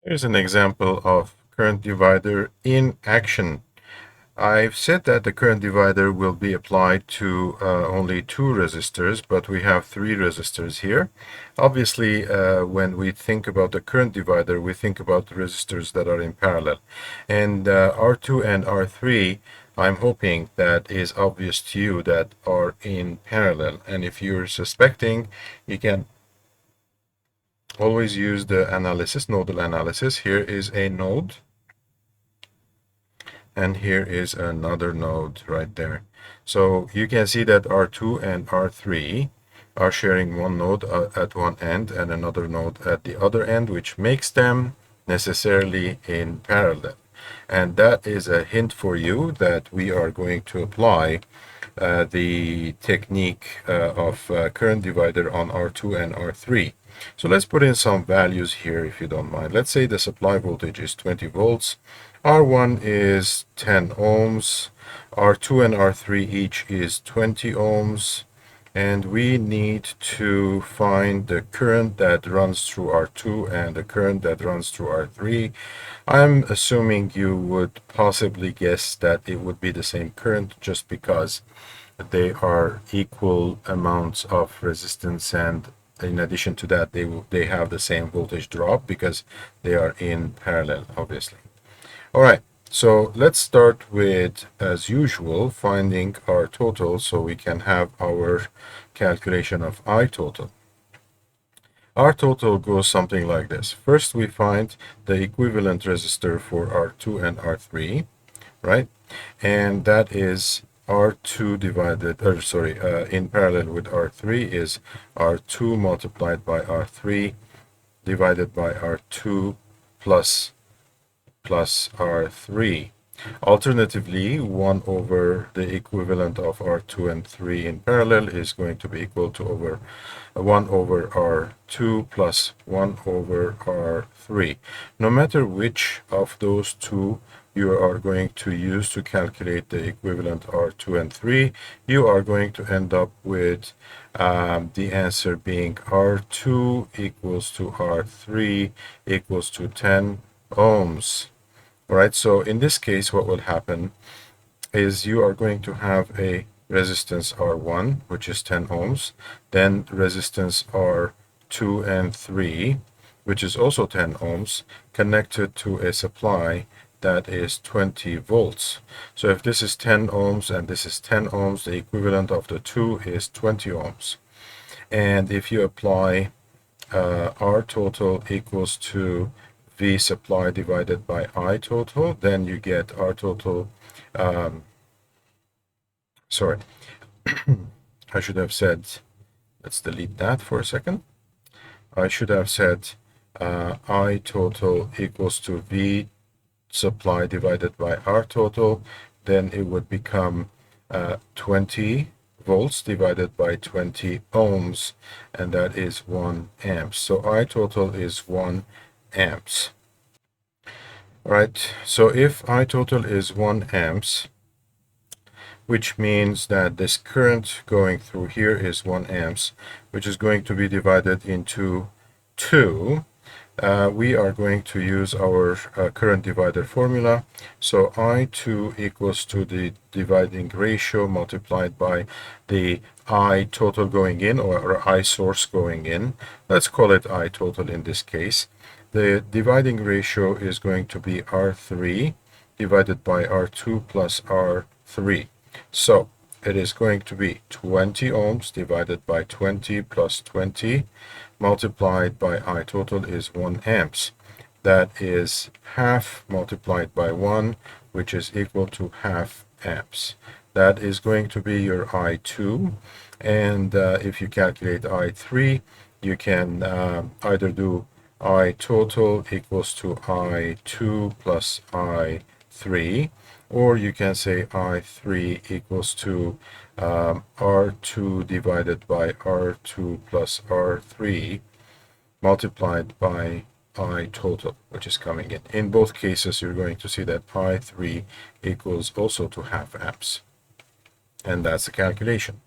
Here's an example of current divider in action. I've said that the current divider will be applied to only two resistors, but we have three resistors here. Obviously, when we think about the current divider, we think about the resistors that are in parallel. And R2 and R3, I'm hoping that is obvious to you that are in parallel. And if you're suspecting, you can always use the analysis, nodal analysis. Here is a node, and here is another node right there. So you can see that R2 and R3 are sharing one node at one end and another node at the other end, which makes them necessarily in parallel. And that is a hint for you that we are going to apply the technique of current divider on R2 and R3. So let's put in some values here if you don't mind. Let's say the supply voltage is 20 volts. R1 is 10 ohms. R2 and R3 each is 20 ohms. And we need to find the current that runs through R2 and the current that runs through R3. I'm assuming you would possibly guess that it would be the same current just because they are equal amounts of resistance, and in addition to that they have the same voltage drop because they are in parallel, obviously. All right, so let's start with, as usual, finding our total so we can have our calculation of I total. Our total goes something like this. First, we find the equivalent resistor for R2 and R3, right? And that is R2 divided, or sorry, in parallel with R3 is R2 multiplied by R3 divided by R2 plus R3. Alternatively, 1 over the equivalent of R2 and 3 in parallel is going to be equal to 1 over R2 plus 1 over R3. No matter which of those two you are going to use to calculate the equivalent R2 and 3, you are going to end up with the answer being R2 equals to R3 equals to 10 ohms. All right, so in this case, what will happen is you are going to have a resistance R1, which is 10 ohms, then resistance R2 and 3, which is also 10 ohms, connected to a supply that is 20 volts. So if this is 10 ohms and this is 10 ohms, the equivalent of the two is 20 ohms. And if you apply R total equals to V supply divided by I total, then you get R total, sorry, I should have said, let's delete that for a second. I should have said I total equals to V supply divided by R total, then it would become 20 volts divided by 20 ohms, and that is 1 amps. So I total is 1 amps. All right, so if I total is 1 amps, which means that this current going through here is 1 amps, which is going to be divided into 2. We are going to use our current divider formula. So I2 equals to the dividing ratio multiplied by the I total going in, or I source going in. Let's call it I total in this case. The dividing ratio is going to be R3 divided by R2 plus R3. So it is going to be 20 ohms divided by 20 plus 20 multiplied by I total is 1 amps. That is half multiplied by 1, which is equal to half amps. That is going to be your I2. And if you calculate I3, you can either do I total equals to I2 plus I3, or you can say I3 equals to R2 divided by R2 plus R3 multiplied by I total, which is coming in. In both cases, you're going to see that I3 equals also to half amps. And that's the calculation.